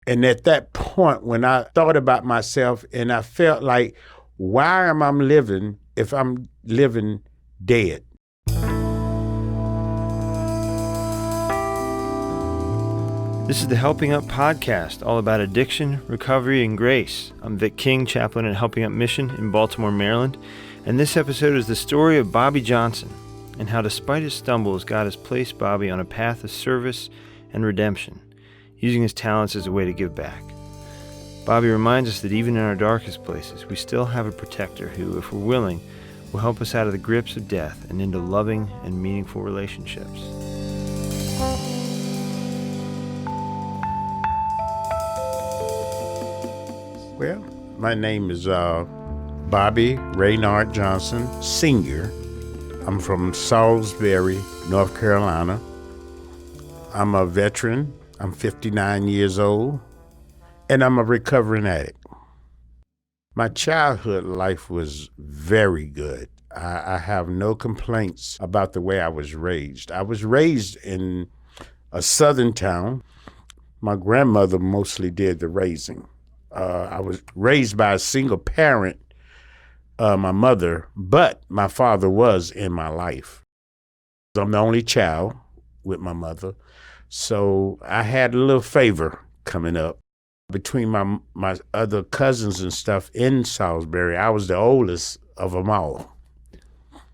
And at that point, when I thought about myself and I felt like, why am I living if I'm living dead? This is the Helping Up podcast, all about addiction, recovery, and grace. I'm Vic King, chaplain at Helping Up Mission in Baltimore, Maryland, and this episode is the story of Bobby Johnson and how despite his stumbles, God has placed Bobby on a path of service and redemption, using his talents as a way to give back. Bobby reminds us that even in our darkest places, we still have a protector who, if we're willing, will help us out of the grips of death and into loving and meaningful relationships. Well, my name is Bobby Raynard Johnson, Sr. I'm from Salisbury, North Carolina. I'm a veteran. I'm 59 years old, and I'm a recovering addict. My childhood life was very good. I have no complaints about the way I was raised. I was raised in a southern town. My grandmother mostly did the raising. I was raised by a single parent, my mother, but my father was in my life. I'm the only child with my mother, so I had a little favor coming up. Between my other cousins and stuff in Salisbury, I was the oldest of them all.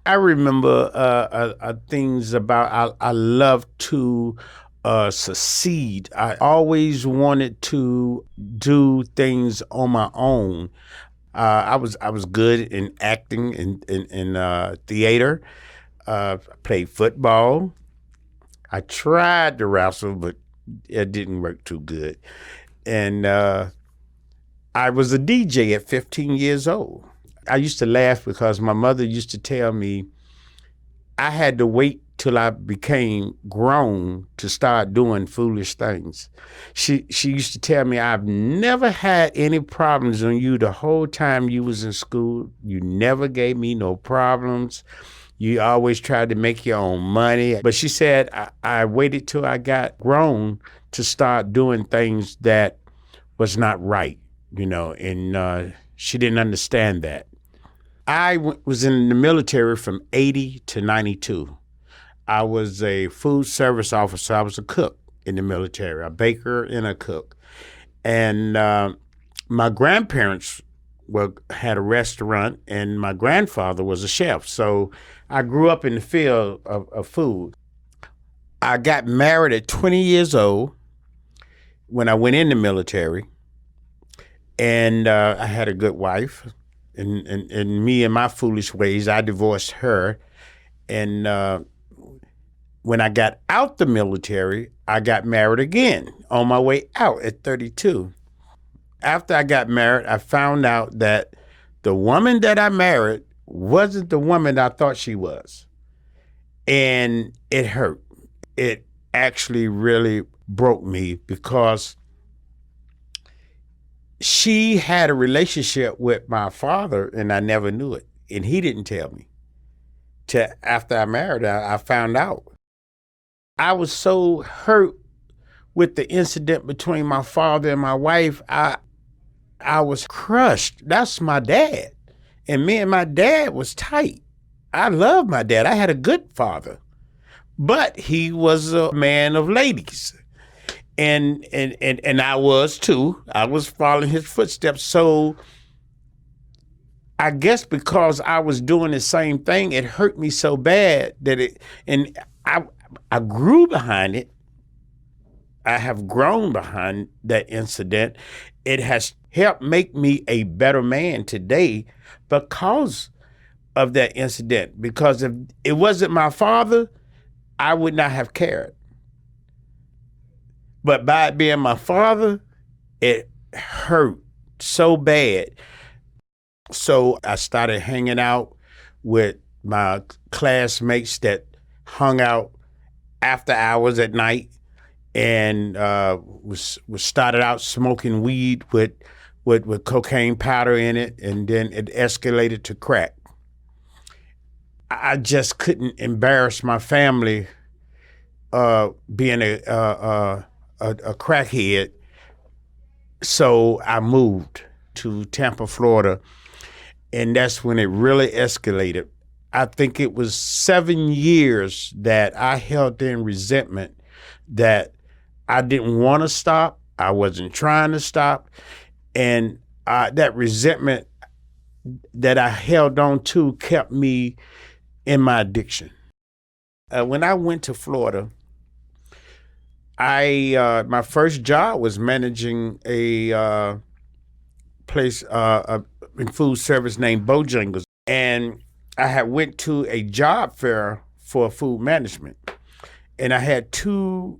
I remember things about I love to succeed. I always wanted to do things on my own. I was good in acting in theater. Played football. I tried to wrestle, but it didn't work too good. And I was a DJ at 15 years old. I used to laugh because my mother used to tell me I had to wait till I became grown to start doing foolish things. She used to tell me, I've never had any problems on you the whole time you was in school. You never gave me no problems. You always tried to make your own money. But she said, I waited till I got grown to start doing things that was not right, and she didn't understand that. I was in the military from 80 to 92. I was a food service officer. I was a cook in the military, a baker and a cook. And my grandparents had a restaurant, and my grandfather was a chef. So I grew up in the field of food. I got married at 20 years old when I went in the military, and I had a good wife. And me and my foolish ways, I divorced her. And when I got out the military, I got married again on my way out at 32. After I got married, I found out that the woman that I married wasn't the woman I thought she was. And it hurt. It actually really broke me because she had a relationship with my father and I never knew it. And he didn't tell me. Till after I married her, I found out. I was so hurt with the incident between my father and my wife. I was crushed. That's my dad. And me and my dad was tight. I loved my dad. I had a good father. But he was a man of ladies. And I was too. I was following his footsteps. So I guess because I was doing the same thing, it hurt me so bad that I grew behind it. I have grown behind that incident. It has helped make me a better man today because of that incident. Because if it wasn't my father, I would not have cared. But by it being my father, it hurt so bad. So I started hanging out with my classmates that hung out after hours at night, and was started out smoking weed with cocaine powder in it, and then it escalated to crack. I just couldn't embarrass my family being a crackhead So I moved to Tampa, Florida, and that's when it really escalated. I think it was 7 years that I held in resentment that I didn't want to stop. I wasn't trying to stop. And that resentment that I held on to kept me in my addiction. When I went to Florida, my first job was managing a place in food service named Bojangles, and I had went to a job fair for food management, and I had two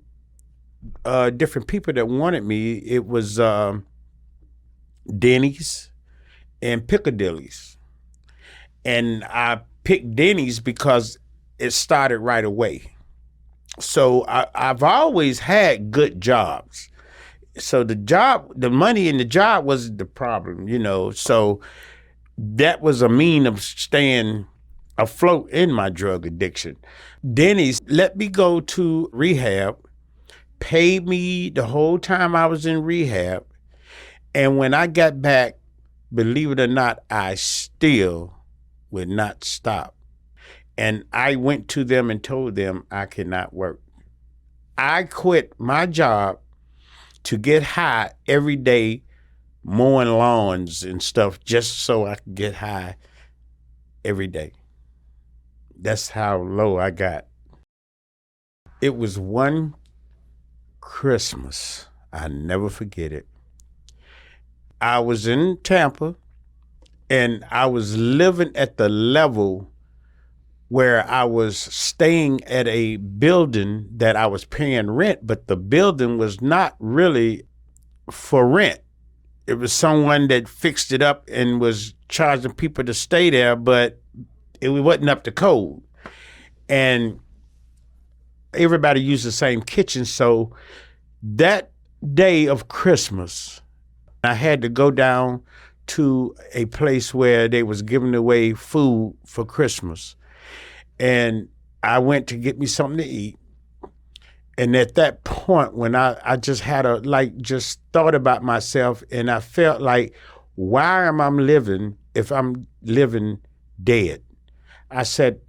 different people that wanted me. It was Denny's and Piccadilly's, and I picked Denny's because it started right away. So I've always had good jobs. So the money in the job wasn't the problem, So that was a mean of staying afloat in my drug addiction. Denny's let me go to rehab, paid me the whole time I was in rehab. And when I got back, believe it or not, I still would not stop. And I went to them and told them I could not work. I quit my job to get high every day, mowing lawns and stuff, just so I could get high every day. That's how low I got. It was one Christmas, I never forget it. I was in Tampa, and I was living at the level where I was staying at a building that I was paying rent, but the building was not really for rent. It was someone that fixed it up and was charging people to stay there, but it wasn't up to code. And everybody used the same kitchen. So that day of Christmas, I had to go down to a place where they was giving away food for Christmas. And I went to get me something to eat. And at that point, when I just had just thought about myself, and I felt like, why am I living if I'm living dead? I said,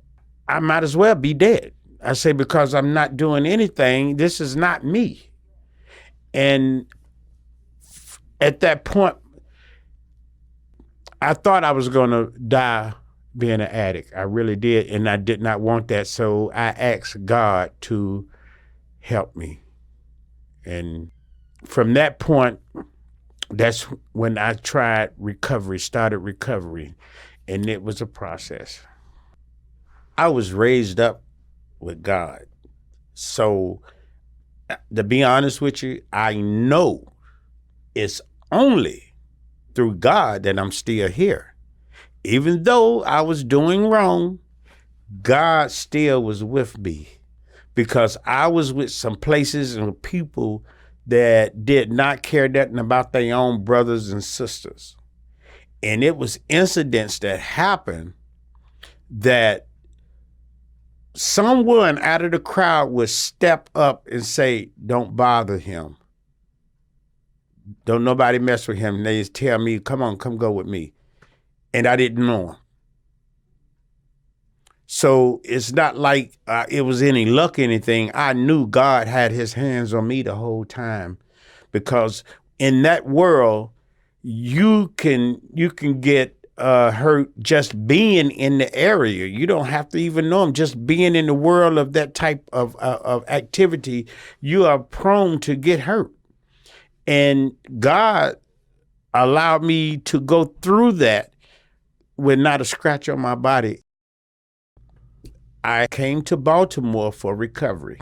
I might as well be dead. I said, because I'm not doing anything. This is not me. And at that point, I thought I was going to die being an addict. I really did, and I did not want that. So I asked God to help me. And from that point, that's when I started recovery, and it was a process. I was raised up with God. So to be honest with you, I know it's only through God that I'm still here. Even though I was doing wrong, God still was with me, because I was with some places and people that did not care nothing about their own brothers and sisters. And it was incidents that happened that someone out of the crowd would step up and say, don't bother him. Don't nobody mess with him. And they just tell me, come go with me. And I didn't know him. So it's not like it was any luck or anything. I knew God had his hands on me the whole time, because in that world, you can get hurt just being in the area. You don't have to even know him. Just being in the world of that type of activity, you are prone to get hurt. And God allowed me to go through that with not a scratch on my body. I came to Baltimore for recovery.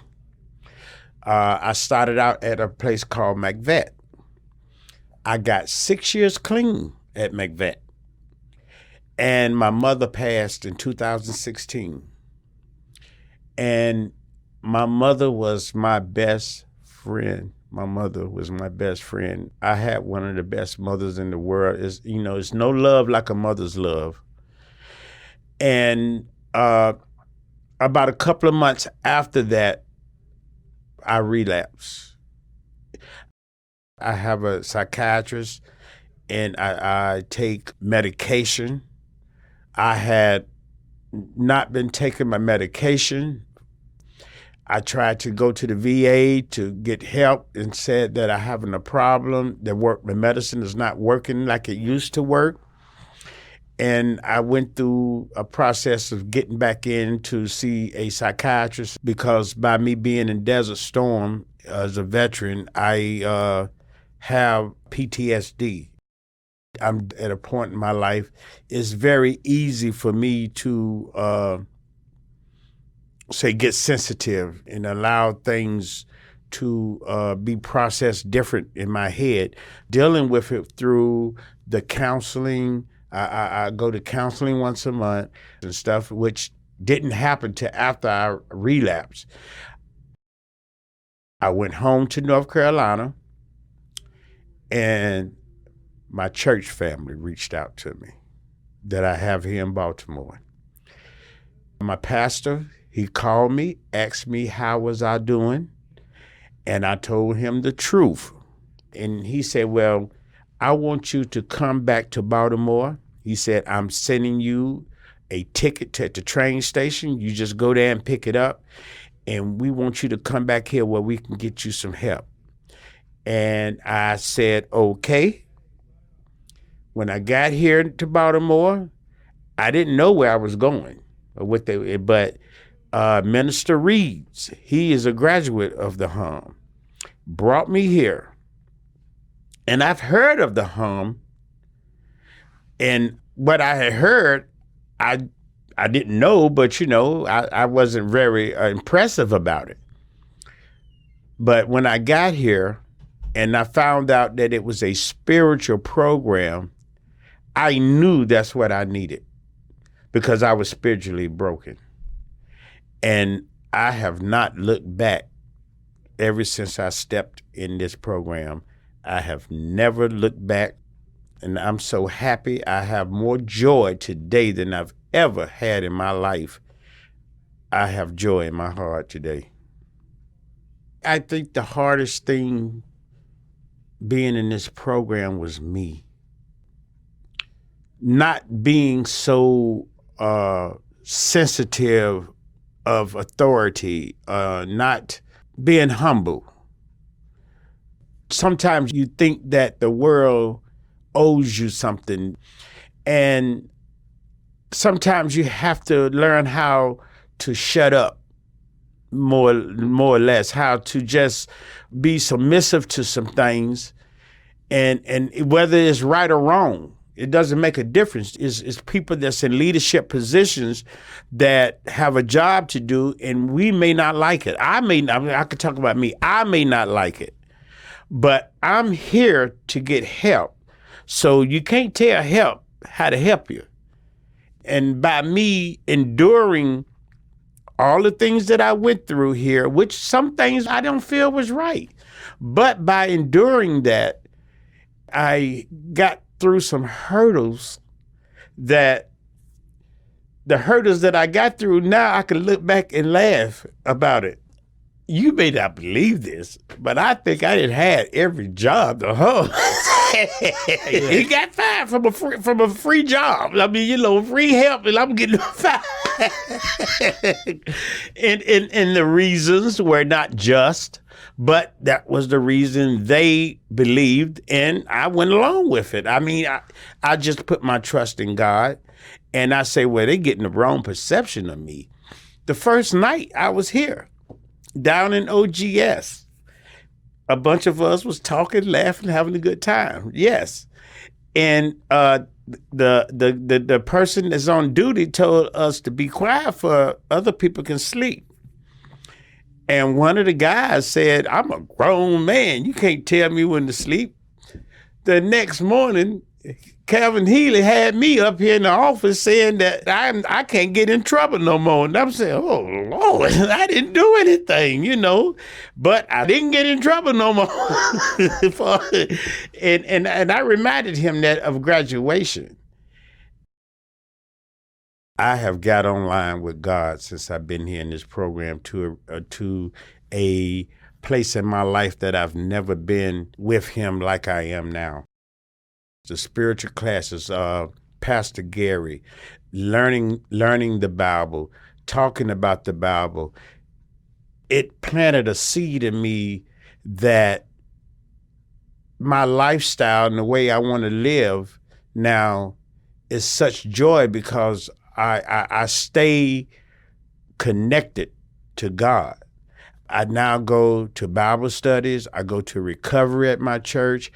I started out at a place called McVet. I got 6 years clean at McVet. And my mother passed in 2016. And my mother was my best friend. My mother was my best friend. I had one of the best mothers in the world. It's no love like a mother's love. And about a couple of months after that, I relapsed. I have a psychiatrist, and I take medication. I had not been taking my medication. I tried to go to the VA to get help and said that I'm having a problem. The medicine is not working like it used to work. And I went through a process of getting back in to see a psychiatrist because by me being in Desert Storm as a veteran, I have PTSD. I'm at a point in my life, it's very easy for me to get sensitive and allow things to be processed different in my head. Dealing with it through the counseling, I go to counseling once a month and stuff, which didn't happen till after I relapsed. I went home to North Carolina, and my church family reached out to me that I have here in Baltimore. My pastor, he called me, asked me how was I doing, and I told him the truth. And he said, well, I want you to come back to Baltimore. He said, I'm sending you a ticket to the train station. You just go there and pick it up, and we want you to come back here where we can get you some help. And I said, okay. When I got here to Baltimore, I didn't know where I was going or but Minister Reeds, he is a graduate of the HUM, brought me here. And I've heard of the HUM, and what I had heard, I didn't know, but I wasn't very impressive about it. But when I got here and I found out that it was a spiritual program, I knew that's what I needed because I was spiritually broken. And I have not looked back ever since I stepped in this program. I have never looked back, and I'm so happy. I have more joy today than I've ever had in my life. I have joy in my heart today. I think the hardest thing being in this program was me. Not being so sensitive of authority, not being humble. Sometimes you think that the world owes you something, and sometimes you have to learn how to shut up, more or less, how to just be submissive to some things, and whether it's right or wrong. It doesn't make a difference. It's people that's in leadership positions that have a job to do, and we may not like it. I could talk about me. I may not like it, but I'm here to get help. So you can't tell help how to help you. And by me enduring all the things that I went through here, which some things I don't feel was right, but by enduring that, I got through some hurdles that I got through, now I can look back and laugh about it. You may not believe this, but I think I didn't have every job the whole. He got fired from a free job. I mean, free help, and I'm getting fired. and the reasons were not just, but that was the reason they believed, and I went along with it. I mean, I just put my trust in God, and I say, well, they're getting the wrong perception of me. The first night I was here, down in OGS, a bunch of us was talking, laughing, having a good time. Yes. And the person that's on duty told us to be quiet for other people can sleep. And one of the guys said, I'm a grown man. You can't tell me when to sleep. The next morning, Calvin Healy had me up here in the office saying that I can't get in trouble no more. And I'm saying, oh, Lord, I didn't do anything, but I didn't get in trouble no more. and I reminded him that of graduation. I have got online with God since I've been here in this program to a place in my life that I've never been with him like I am now. The spiritual classes, Pastor Gary, learning the Bible, talking about the Bible, it planted a seed in me that my lifestyle and the way I want to live now is such joy because I stay connected to God. I now go to Bible studies. I go to recovery at my church.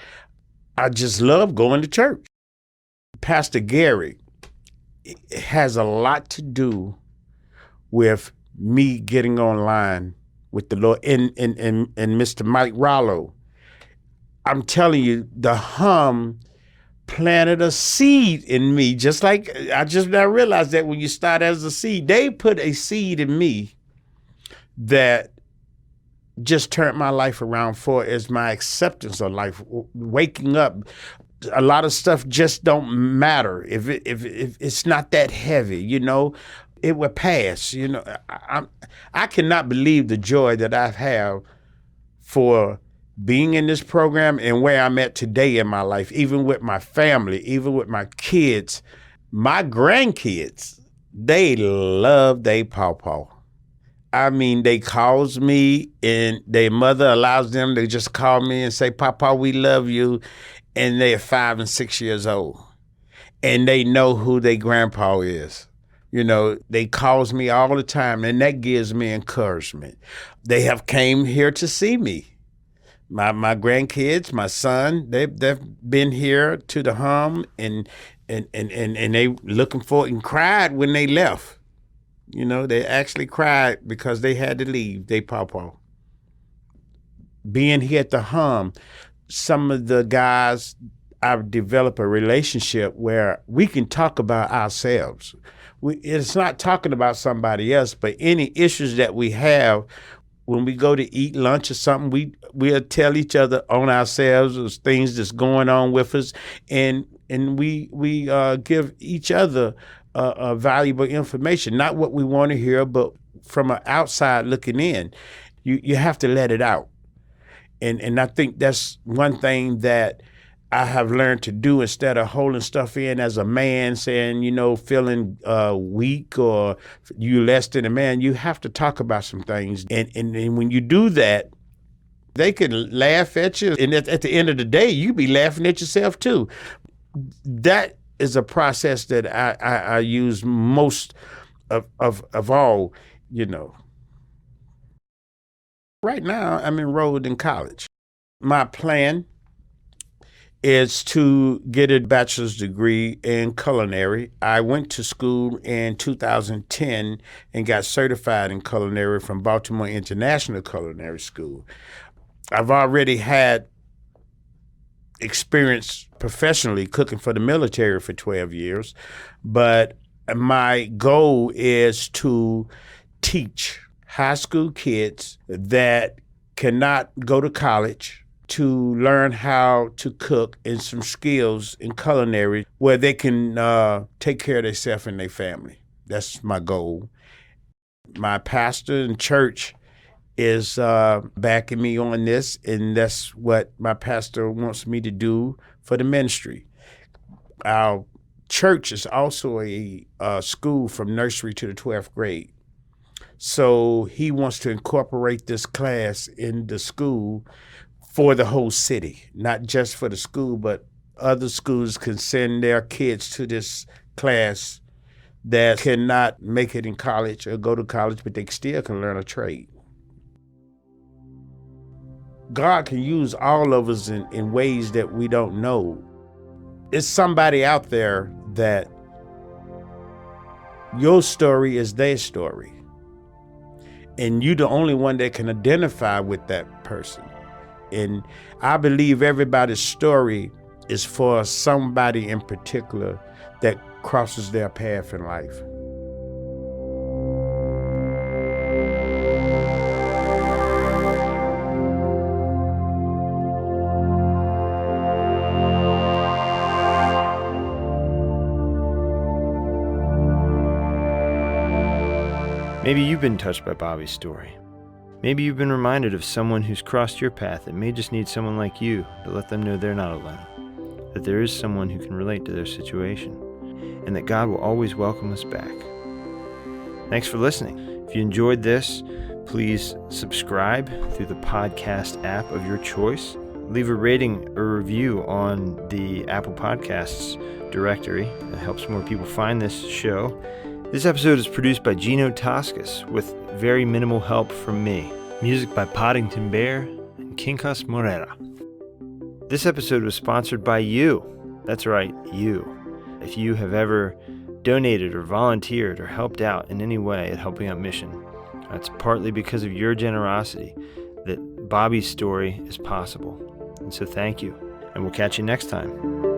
I just love going to church. Pastor Gary has a lot to do with me getting online with the Lord and Mr. Mike Rollo. I'm telling you, the hum planted a seed in me, just like I realized that when you start as a seed, they put a seed in me that just turned my life around for as my acceptance of life. Waking up, a lot of stuff just don't matter if it's not that heavy, it will pass. I cannot believe the joy that I have for being in this program and where I'm at today in my life, even with my family, even with my kids, my grandkids. They love their pawpaw. I mean, they calls me and their mother allows them to just call me and say, "Papa, we love you." And they're 5 and 6 years old. And they know who their grandpa is. They calls me all the time, and that gives me encouragement. They have came here to see me. My grandkids, my son, they've been here to the hum and they looking for it and cried when they left. They actually cried because they had to leave their pawpaw. Being here at the hum, some of the guys, I've developed a relationship where we can talk about ourselves. It's not talking about somebody else, but any issues that we have, when we go to eat lunch or something, we'll tell each other on ourselves there's things that's going on with us, and we give each other valuable information, not what we want to hear, but from an outside looking in. You have to let it out. And I think that's one thing that I have learned to do instead of holding stuff in as a man, saying, feeling weak or you less than a man. You have to talk about some things. And when you do that, they can laugh at you. And at the end of the day, you be laughing at yourself too. That is a process that I use most of all, Right now, I'm enrolled in college. My plan is to get a bachelor's degree in culinary. I went to school in 2010 and got certified in culinary from Baltimore International Culinary School. I've already had experience professionally cooking for the military for 12 years, but my goal is to teach high school kids that cannot go to college to learn how to cook and some skills in culinary where they can take care of themselves and their family. That's my goal. My pastor in church is backing me on this, and that's what my pastor wants me to do for the ministry. Our church is also a school from nursery to the 12th grade. So he wants to incorporate this class in the school for the whole city, not just for the school, but other schools can send their kids to this class that cannot make it in college or go to college, but they still can learn a trade. God can use all of us in ways that we don't know. It's somebody out there that your story is their story. And you're the only one that can identify with that person. And I believe everybody's story is for somebody in particular that crosses their path in life. Maybe you've been touched by Bobby's story. Maybe you've been reminded of someone who's crossed your path that may just need someone like you to let them know they're not alone, that there is someone who can relate to their situation, and that God will always welcome us back. Thanks for listening. If you enjoyed this, please subscribe through the podcast app of your choice. Leave a rating or review on the Apple Podcasts directory. That helps more people find this show. This episode is produced by Gino Toscas with very minimal help from me. Music by Poddington Bear and Quincas Morera. This episode was sponsored by you. That's right, you. If you have ever donated or volunteered or helped out in any way at Helping Out Mission, that's partly because of your generosity that Bobby's story is possible. And so thank you, and we'll catch you next time.